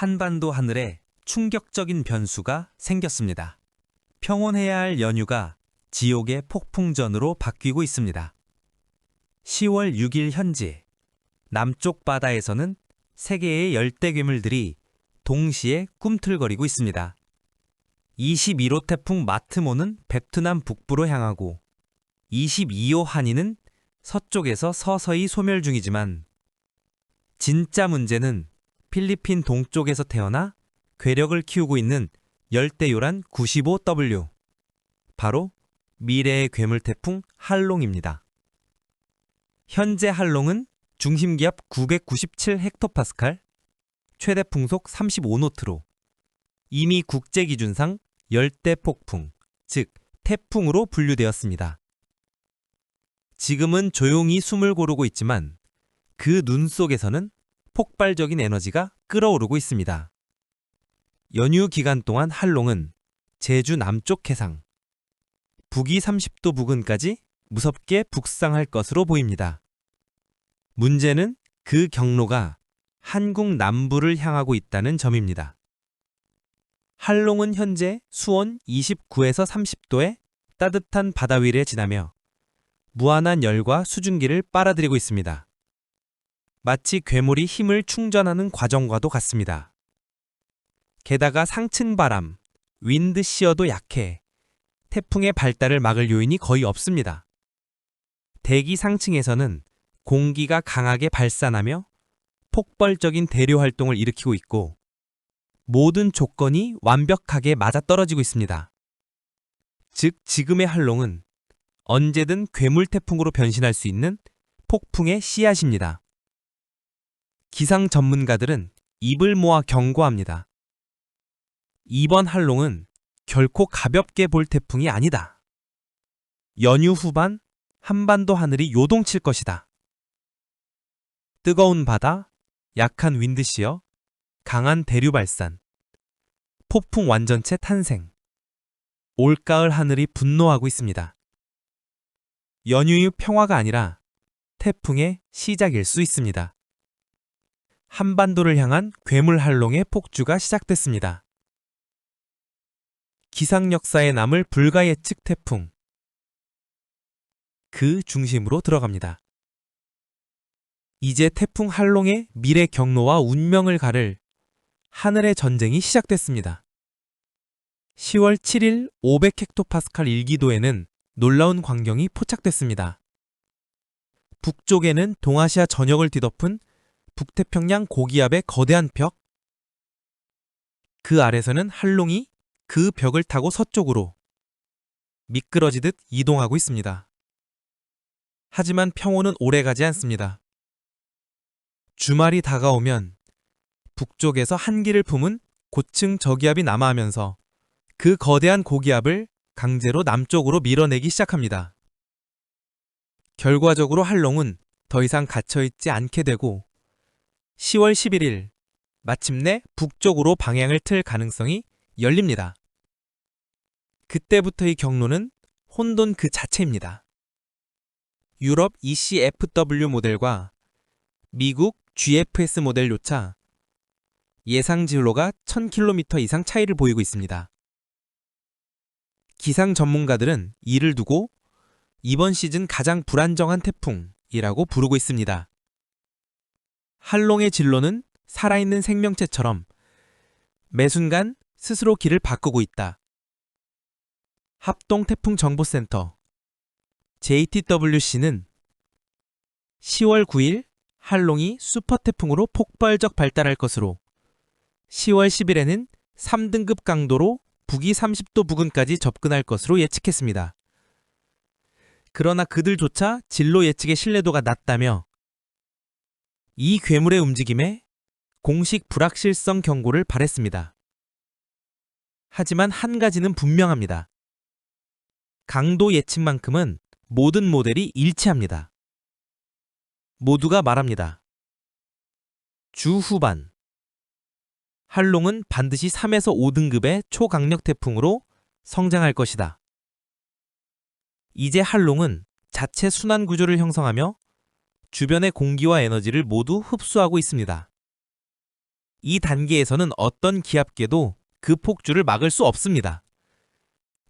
한반도 하늘에 충격적인 변수가 생겼습니다. 평온해야 할 연휴가 지옥의 폭풍전으로 바뀌고 있습니다. 10월 6일 현지, 남쪽 바다에서는 3개의 열대 괴물들이 동시에 꿈틀거리고 있습니다. 21호 태풍 마트모는 베트남 북부로 향하고 22호 한이는 서쪽에서 서서히 소멸 중이지만 진짜 문제는 필리핀 동쪽에서 태어나 괴력을 키우고 있는 열대요란 95W, 바로 미래의 괴물 태풍 할롱입니다. 현재 할롱은 중심기압 997헥토파스칼, 최대 풍속 35노트로 이미 국제기준상 열대폭풍, 즉 태풍으로 분류되었습니다. 지금은 조용히 숨을 고르고 있지만 그 눈 속에서는 폭발적인 에너지가 끓어오르고 있습니다. 연휴 기간 동안 할롱은 제주 남쪽 해상, 북위 30도 부근까지 무섭게 북상할 것으로 보입니다. 문제는 그 경로가 한국 남부를 향하고 있다는 점입니다. 할롱은 현재 수온 29에서 30도의 따뜻한 바다 위를 지나며 무한한 열과 수증기를 빨아들이고 있습니다. 마치 괴물이 힘을 충전하는 과정과도 같습니다. 게다가 상층 바람, 윈드시어도 약해 태풍의 발달을 막을 요인이 거의 없습니다. 대기 상층에서는 공기가 강하게 발산하며 폭발적인 대류 활동을 일으키고 있고 모든 조건이 완벽하게 맞아떨어지고 있습니다. 즉 지금의 할롱은 언제든 괴물 태풍으로 변신할 수 있는 폭풍의 씨앗입니다. 기상 전문가들은 입을 모아 경고합니다. 이번 할롱은 결코 가볍게 볼 태풍이 아니다. 연휴 후반 한반도 하늘이 요동칠 것이다. 뜨거운 바다, 약한 윈드시어, 강한 대류 발산, 폭풍 완전체 탄생. 올가을 하늘이 분노하고 있습니다. 연휴의 평화가 아니라 태풍의 시작일 수 있습니다. 한반도를 향한 괴물 할롱의 폭주가 시작됐습니다. 기상 역사에 남을 불가예측 태풍. 그 중심으로 들어갑니다. 이제 태풍 할롱의 미래 경로와 운명을 가를 하늘의 전쟁이 시작됐습니다. 10월 7일 500헥토파스칼 일기도에는 놀라운 광경이 포착됐습니다. 북쪽에는 동아시아 전역을 뒤덮은 북태평양 고기압의 거대한 벽, 그 아래서는 할롱이 그 벽을 타고 서쪽으로 미끄러지듯 이동하고 있습니다. 하지만 평온은 오래가지 않습니다. 주말이 다가오면 북쪽에서 한기를 품은 고층 저기압이 남하하면서 그 거대한 고기압을 강제로 남쪽으로 밀어내기 시작합니다. 결과적으로 할롱은 더 이상 갇혀있지 않게 되고 10월 11일 마침내 북쪽으로 방향을 틀 가능성이 열립니다. 그때부터 이 경로는 혼돈 그 자체입니다. 유럽 ECFW 모델과 미국 GFS 모델조차 예상 진로가 1000km 이상 차이를 보이고 있습니다. 기상 전문가들은 이를 두고 이번 시즌 가장 불안정한 태풍이라고 부르고 있습니다. 할롱의 진로는 살아있는 생명체처럼 매 순간 스스로 길을 바꾸고 있다. 합동태풍정보센터 JTWC는 10월 9일 할롱이 슈퍼태풍으로 폭발적 발달할 것으로 10월 10일에는 3등급 강도로 북위 30도 부근까지 접근할 것으로 예측했습니다. 그러나 그들조차 진로 예측의 신뢰도가 낮다며 이 괴물의 움직임에 공식 불확실성 경고를 발했습니다. 하지만 한 가지는 분명합니다. 강도 예측만큼은 모든 모델이 일치합니다. 모두가 말합니다. 주 후반 할롱은 반드시 3에서 5등급의 초강력 태풍으로 성장할 것이다. 이제 할롱은 자체 순환 구조를 형성하며 주변의 공기와 에너지를 모두 흡수하고 있습니다. 이 단계에서는 어떤 기압계도 그 폭주를 막을 수 없습니다.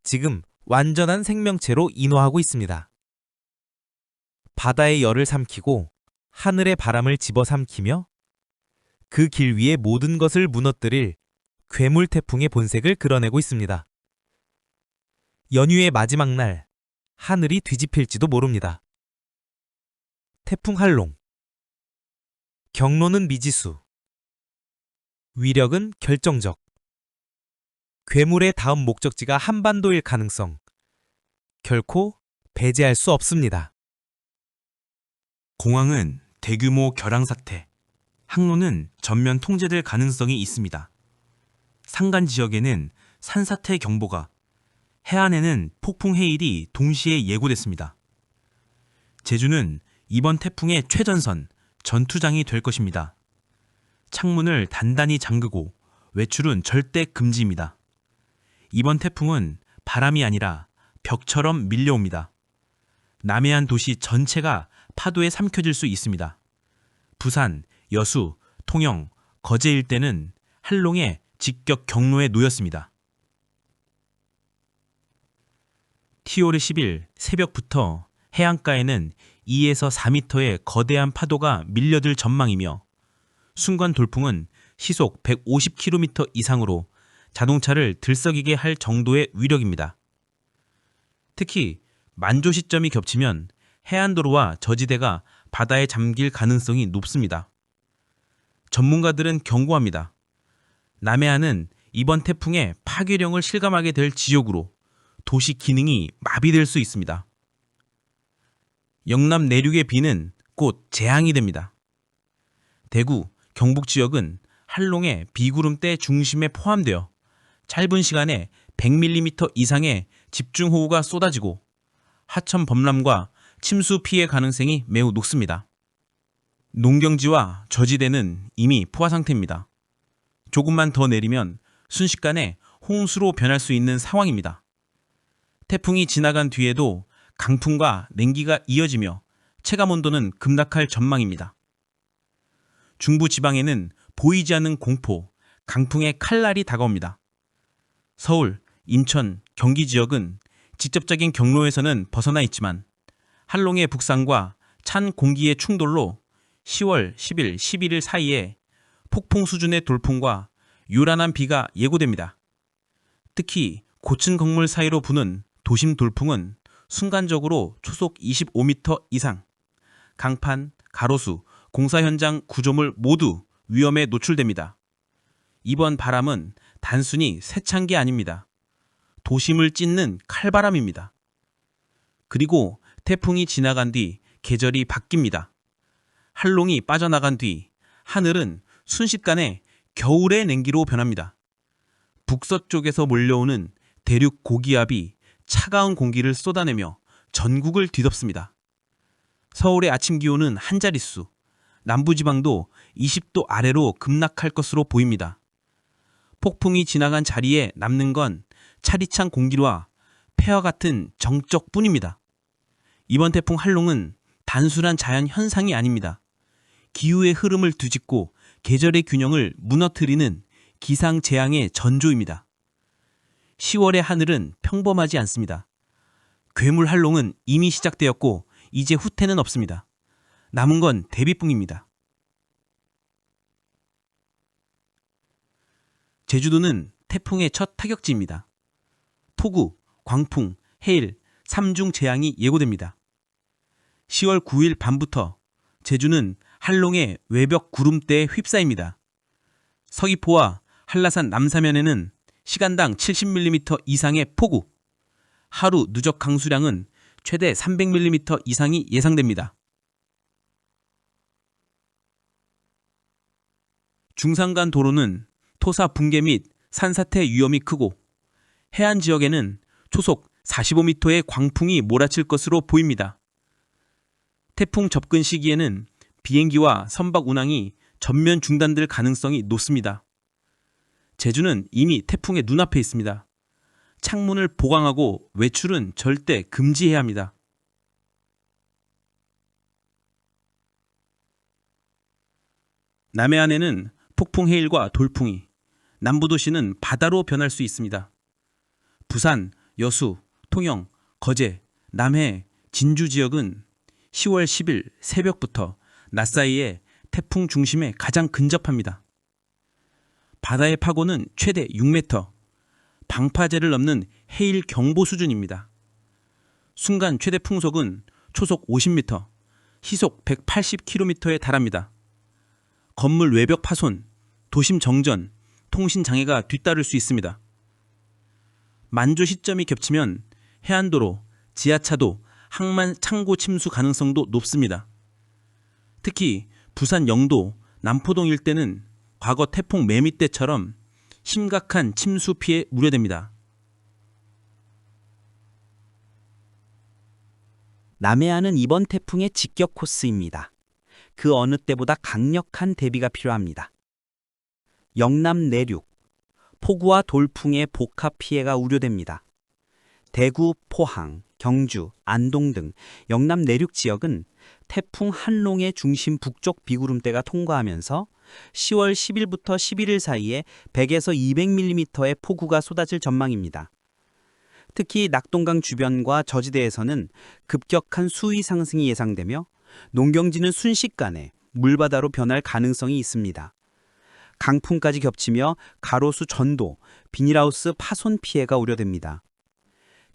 지금 완전한 생명체로 인화하고 있습니다. 바다의 열을 삼키고 하늘의 바람을 집어삼키며 그 길 위의 모든 것을 무너뜨릴 괴물 태풍의 본색을 그려내고 있습니다. 연휴의 마지막 날, 하늘이 뒤집힐지도 모릅니다. 태풍 한롱. 경로는 미지수. 위력은 결정적. 괴물의 다음 목적지가 한반도일 가능성. 결코 배제할 수 없습니다. 공항은 대규모 결항 사태, 항로는 전면 통제될 가능성이 있습니다. 산간 지역에는 산사태 경보가, 해안에는 폭풍 해일이 동시에 예고됐습니다. 제주는 이번 태풍의 최전선, 전투장이 될 것입니다. 창문을 단단히 잠그고 외출은 절대 금지입니다. 이번 태풍은 바람이 아니라 벽처럼 밀려옵니다. 남해안 도시 전체가 파도에 삼켜질 수 있습니다. 부산, 여수, 통영, 거제 일대는 한롱의 직격 경로에 놓였습니다. 티올의 10일 새벽부터 해안가에는 2에서 4m의 거대한 파도가 밀려들 전망이며 순간 돌풍은 시속 150km 이상으로 자동차를 들썩이게 할 정도의 위력입니다. 특히 만조 시점이 겹치면 해안도로와 저지대가 바다에 잠길 가능성이 높습니다. 전문가들은 경고합니다. 남해안은 이번 태풍의 파괴력을 실감하게 될 지역으로 도시 기능이 마비될 수 있습니다. 영남 내륙의 비는 곧 재앙이 됩니다. 대구, 경북 지역은 한롱의 비구름대 중심에 포함되어 짧은 시간에 100mm 이상의 집중호우가 쏟아지고 하천 범람과 침수 피해 가능성이 매우 높습니다. 농경지와 저지대는 이미 포화 상태입니다. 조금만 더 내리면 순식간에 홍수로 변할 수 있는 상황입니다. 태풍이 지나간 뒤에도 강풍과 냉기가 이어지며 체감온도는 급락할 전망입니다. 중부지방에는 보이지 않는 공포, 강풍의 칼날이 다가옵니다. 서울, 인천, 경기 지역은 직접적인 경로에서는 벗어나 있지만 한롱의 북상과 찬 공기의 충돌로 10월 10일, 11일 사이에 폭풍 수준의 돌풍과 요란한 비가 예고됩니다. 특히 고층 건물 사이로 부는 도심 돌풍은 순간적으로 초속 25m 이상, 강판, 가로수, 공사 현장 구조물 모두 위험에 노출됩니다. 이번 바람은 단순히 세찬 게 아닙니다. 도심을 찢는 칼바람입니다. 그리고 태풍이 지나간 뒤 계절이 바뀝니다. 한롱이 빠져나간 뒤 하늘은 순식간에 겨울의 냉기로 변합니다. 북서쪽에서 몰려오는 대륙 고기압이 차가운 공기를 쏟아내며 전국을 뒤덮습니다. 서울의 아침 기온은 한 자릿수, 남부지방도 20도 아래로 급락할 것으로 보입니다. 폭풍이 지나간 자리에 남는 건 차디찬 공기와 폐와 같은 정적뿐입니다. 이번 태풍 한롱은 단순한 자연 현상이 아닙니다. 기후의 흐름을 뒤집고 계절의 균형을 무너뜨리는 기상재앙의 전조입니다. 10월의 하늘은 평범하지 않습니다. 괴물 한롱은 이미 시작되었고 이제 후퇴는 없습니다. 남은 건 대비뿐입니다. 제주도는 태풍의 첫 타격지입니다. 폭우, 광풍, 해일, 3중 재앙이 예고됩니다. 10월 9일 밤부터 제주는 한롱의 외벽 구름대에 휩싸입니다. 서귀포와 한라산 남사면에는 시간당 70mm 이상의 폭우, 하루 누적 강수량은 최대 300mm 이상이 예상됩니다. 중산간 도로는 토사 붕괴 및 산사태 위험이 크고 해안 지역에는 초속 45m의 광풍이 몰아칠 것으로 보입니다. 태풍 접근 시기에는 비행기와 선박 운항이 전면 중단될 가능성이 높습니다. 제주는 이미 태풍의 눈앞에 있습니다. 창문을 보강하고 외출은 절대 금지해야 합니다. 남해안에는 폭풍 해일과 돌풍이 남부도시는 바다로 변할 수 있습니다. 부산, 여수, 통영, 거제, 남해, 진주 지역은 10월 10일 새벽부터 낮 사이에 태풍 중심에 가장 근접합니다. 바다의 파고는 최대 6m, 방파제를 넘는 해일 경보 수준입니다. 순간 최대 풍속은 초속 50m, 시속 180km에 달합니다. 건물 외벽 파손, 도심 정전, 통신 장애가 뒤따를 수 있습니다. 만조 시점이 겹치면 해안도로, 지하차도, 항만 창고 침수 가능성도 높습니다. 특히 부산 영도, 남포동 일대는 과거 태풍 매미 때처럼 심각한 침수 피해 우려됩니다. 남해안은 이번 태풍의 직격 코스입니다. 그 어느 때보다 강력한 대비가 필요합니다. 영남 내륙, 폭우와 돌풍의 복합 피해가 우려됩니다. 대구, 포항, 경주, 안동 등 영남 내륙 지역은 태풍 한롱의 중심 북쪽 비구름대가 통과하면서 10월 10일부터 11일 사이에 100에서 200mm의 폭우가 쏟아질 전망입니다. 특히 낙동강 주변과 저지대에서는 급격한 수위 상승이 예상되며 농경지는 순식간에 물바다로 변할 가능성이 있습니다. 강풍까지 겹치며 가로수 전도, 비닐하우스 파손 피해가 우려됩니다.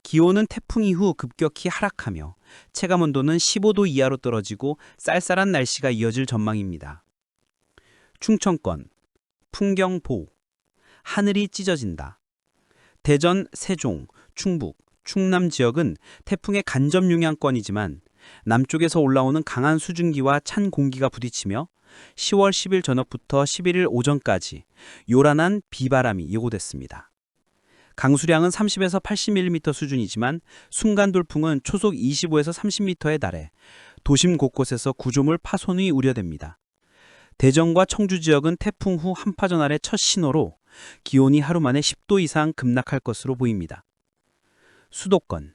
기온은 태풍 이후 급격히 하락하며 체감온도는 15도 이하로 떨어지고 쌀쌀한 날씨가 이어질 전망입니다. 충청권, 풍경보, 하늘이 찢어진다. 대전, 세종, 충북, 충남 지역은 태풍의 간접 영향권이지만 남쪽에서 올라오는 강한 수증기와 찬 공기가 부딪히며 10월 10일 저녁부터 11일 오전까지 요란한 비바람이 예고됐습니다. 강수량은 30에서 80mm 수준이지만 순간 돌풍은 초속 25에서 30m에 달해 도심 곳곳에서 구조물 파손이 우려됩니다. 대전과 청주 지역은 태풍 후 한파전 아래 첫 신호로 기온이 하루 만에 10도 이상 급락할 것으로 보입니다. 수도권,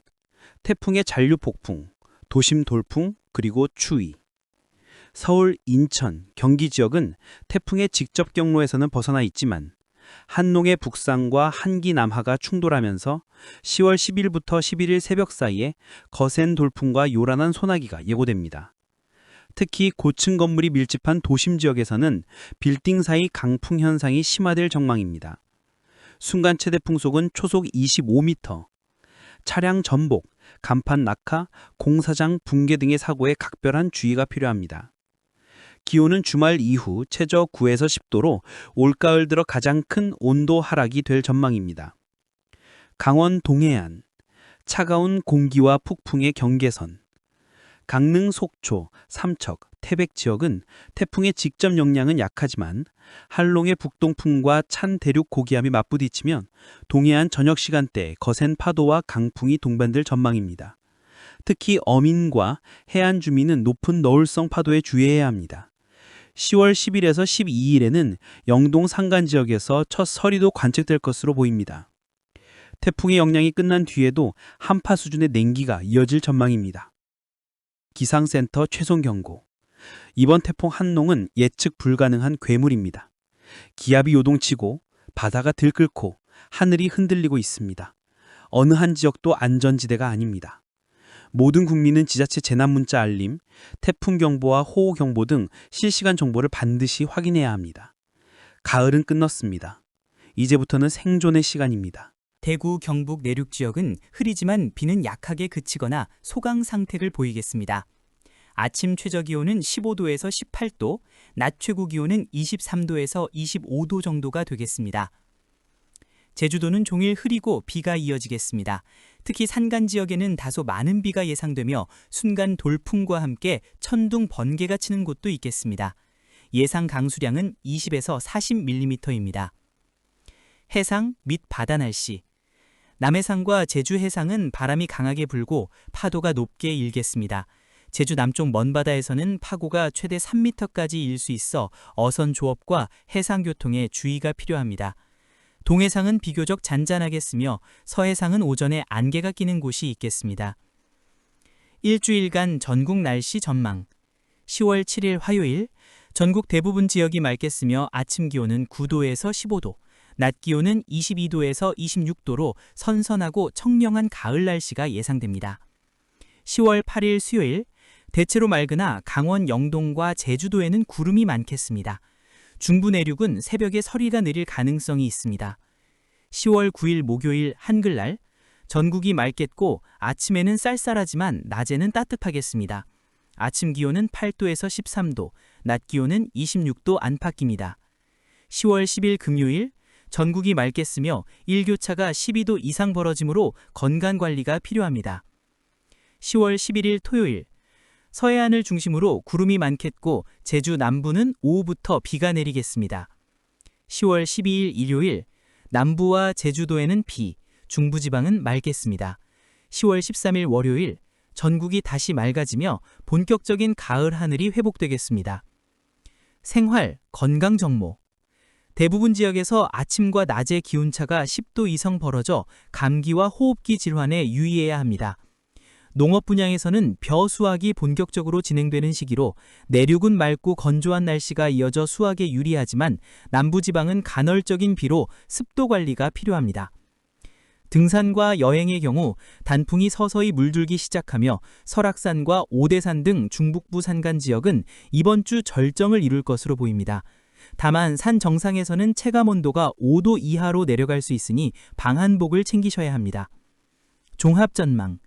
태풍의 잔류 폭풍, 도심 돌풍, 그리고 추위. 서울, 인천, 경기 지역은 태풍의 직접 경로에서는 벗어나 있지만 한농의 북상과 한기 남하가 충돌하면서 10월 10일부터 11일 새벽 사이에 거센 돌풍과 요란한 소나기가 예고됩니다. 특히 고층 건물이 밀집한 도심 지역에서는 빌딩 사이 강풍 현상이 심화될 전망입니다. 순간 최대 풍속은 초속 25m, 차량 전복, 간판 낙하, 공사장 붕괴 등의 사고에 각별한 주의가 필요합니다. 기온은 주말 이후 최저 9에서 10도로 올가을 들어 가장 큰 온도 하락이 될 전망입니다. 강원 동해안, 차가운 공기와 폭풍의 경계선. 강릉, 속초, 삼척, 태백 지역은 태풍의 직접 영향은 약하지만 한롱의 북동풍과 찬 대륙 고기압이 맞부딪히면 동해안 저녁 시간대에 거센 파도와 강풍이 동반될 전망입니다. 특히 어민과 해안 주민은 높은 너울성 파도에 주의해야 합니다. 10월 10일에서 12일에는 영동 산간 지역에서 첫 서리도 관측될 것으로 보입니다. 태풍의 영향이 끝난 뒤에도 한파 수준의 냉기가 이어질 전망입니다. 기상센터 최종 경고. 이번 태풍 한농은 예측 불가능한 괴물입니다. 기압이 요동치고 바다가 들끓고 하늘이 흔들리고 있습니다. 어느 한 지역도 안전지대가 아닙니다. 모든 국민은 지자체 재난문자 알림, 태풍경보와 호우경보 등 실시간 정보를 반드시 확인해야 합니다. 가을은 끝났습니다. 이제부터는 생존의 시간입니다. 대구, 경북 내륙 지역은 흐리지만 비는 약하게 그치거나 소강 상태를 보이겠습니다. 아침 최저기온은 15도에서 18도, 낮 최고기온은 23도에서 25도 정도가 되겠습니다. 제주도는 종일 흐리고 비가 이어지겠습니다. 특히 산간 지역에는 다소 많은 비가 예상되며 순간 돌풍과 함께 천둥 번개가 치는 곳도 있겠습니다. 예상 강수량은 20에서 40mm입니다. 해상 및 바다 날씨. 남해상과 제주 해상은 바람이 강하게 불고 파도가 높게 일겠습니다. 제주 남쪽 먼바다에서는 파고가 최대 3m까지 일 수 있어 어선 조업과 해상 교통에 주의가 필요합니다. 동해상은 비교적 잔잔하겠으며 서해상은 오전에 안개가 끼는 곳이 있겠습니다. 일주일간 전국 날씨 전망. 10월 7일 화요일, 전국 대부분 지역이 맑겠으며 아침 기온은 9도에서 15도, 낮 기온은 22도에서 26도로 선선하고 청명한 가을 날씨가 예상됩니다. 10월 8일 수요일, 대체로 맑으나 강원 영동과 제주도에는 구름이 많겠습니다. 중부 내륙은 새벽에 서리가 내릴 가능성이 있습니다. 10월 9일 목요일 한글날, 전국이 맑겠고 아침에는 쌀쌀하지만 낮에는 따뜻하겠습니다. 아침 기온은 8도에서 13도, 낮 기온은 26도 안팎입니다. 10월 10일 금요일, 전국이 맑겠으며 일교차가 12도 이상 벌어지므로 건강관리가 필요합니다. 10월 11일 토요일, 서해안을 중심으로 구름이 많겠고 제주 남부는 오후부터 비가 내리겠습니다. 10월 12일 일요일, 남부와 제주도에는 비, 중부지방은 맑겠습니다. 10월 13일 월요일, 전국이 다시 맑아지며 본격적인 가을 하늘이 회복되겠습니다. 생활, 건강 정보. 대부분 지역에서 아침과 낮의 기온차가 10도 이상 벌어져 감기와 호흡기 질환에 유의해야 합니다. 농업 분야에서는 벼 수확이 본격적으로 진행되는 시기로 내륙은 맑고 건조한 날씨가 이어져 수확에 유리하지만 남부지방은 간헐적인 비로 습도 관리가 필요합니다. 등산과 여행의 경우 단풍이 서서히 물들기 시작하며 설악산과 오대산 등 중북부 산간 지역은 이번 주 절정을 이룰 것으로 보입니다. 다만 산 정상에서는 체감온도가 5도 이하로 내려갈 수 있으니 방한복을 챙기셔야 합니다. 종합전망.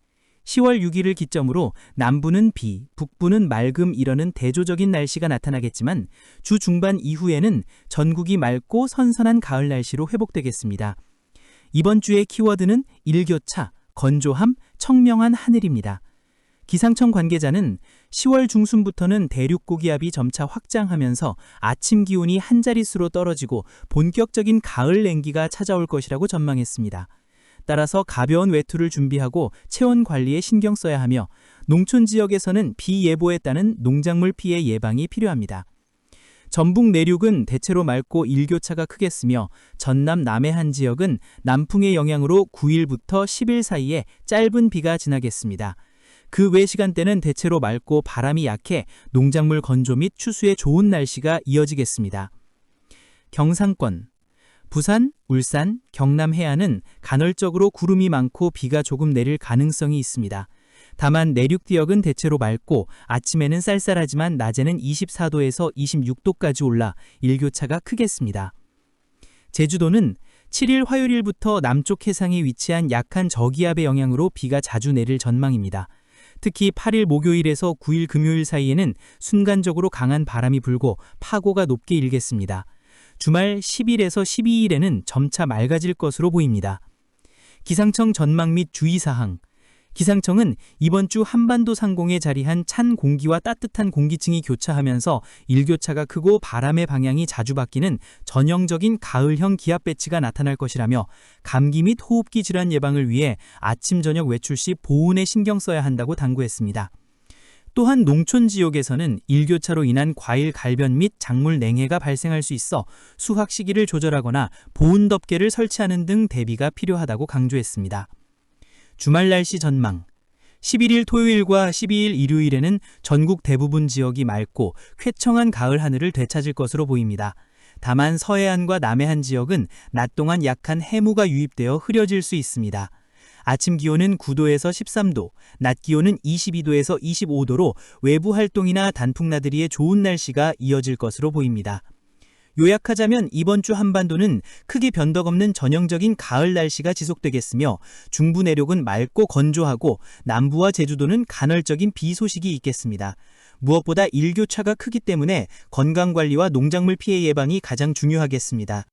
10월 6일을 기점으로 남부는 비, 북부는 맑음 이러는 대조적인 날씨가 나타나겠지만 주 중반 이후에는 전국이 맑고 선선한 가을 날씨로 회복되겠습니다. 이번 주의 키워드는 일교차, 건조함, 청명한 하늘입니다. 기상청 관계자는 10월 중순부터는 대륙 고기압이 점차 확장하면서 아침 기온이 한 자릿수로 떨어지고 본격적인 가을 냉기가 찾아올 것이라고 전망했습니다. 따라서 가벼운 외투를 준비하고 체온 관리에 신경 써야 하며 농촌 지역에서는 비 예보에 따른 농작물 피해 예방이 필요합니다. 전북 내륙은 대체로 맑고 일교차가 크겠으며 전남 남해안 지역은 남풍의 영향으로 9일부터 10일 사이에 짧은 비가 지나겠습니다. 그 외 시간대는 대체로 맑고 바람이 약해 농작물 건조 및 추수에 좋은 날씨가 이어지겠습니다. 경상권, 부산, 울산, 경남 해안은 간헐적으로 구름이 많고 비가 조금 내릴 가능성이 있습니다. 다만 내륙 지역은 대체로 맑고 아침에는 쌀쌀하지만 낮에는 24도에서 26도까지 올라 일교차가 크겠습니다. 제주도는 7일 화요일부터 남쪽 해상에 위치한 약한 저기압의 영향으로 비가 자주 내릴 전망입니다. 특히 8일 목요일에서 9일 금요일 사이에는 순간적으로 강한 바람이 불고 파고가 높게 일겠습니다. 주말 10일에서 12일에는 점차 맑아질 것으로 보입니다. 기상청 전망 및 주의사항. 기상청은 이번 주 한반도 상공에 자리한 찬 공기와 따뜻한 공기층이 교차하면서 일교차가 크고 바람의 방향이 자주 바뀌는 전형적인 가을형 기압 배치가 나타날 것이라며 감기 및 호흡기 질환 예방을 위해 아침 저녁 외출 시 보온에 신경 써야 한다고 당부했습니다. 또한 농촌 지역에서는 일교차로 인한 과일 갈변 및 작물 냉해가 발생할 수 있어 수확 시기를 조절하거나 보온 덮개를 설치하는 등 대비가 필요하다고 강조했습니다. 주말 날씨 전망. 11일 토요일과 12일 일요일에는 전국 대부분 지역이 맑고 쾌청한 가을 하늘을 되찾을 것으로 보입니다. 다만 서해안과 남해안 지역은 낮 동안 약한 해무가 유입되어 흐려질 수 있습니다. 아침 기온은 9도에서 13도, 낮 기온은 22도에서 25도로 외부 활동이나 단풍 나들이에 좋은 날씨가 이어질 것으로 보입니다. 요약하자면 이번 주 한반도는 크게 변덕 없는 전형적인 가을 날씨가 지속되겠으며 중부 내륙은 맑고 건조하고 남부와 제주도는 간헐적인 비 소식이 있겠습니다. 무엇보다 일교차가 크기 때문에 건강관리와 농작물 피해 예방이 가장 중요하겠습니다.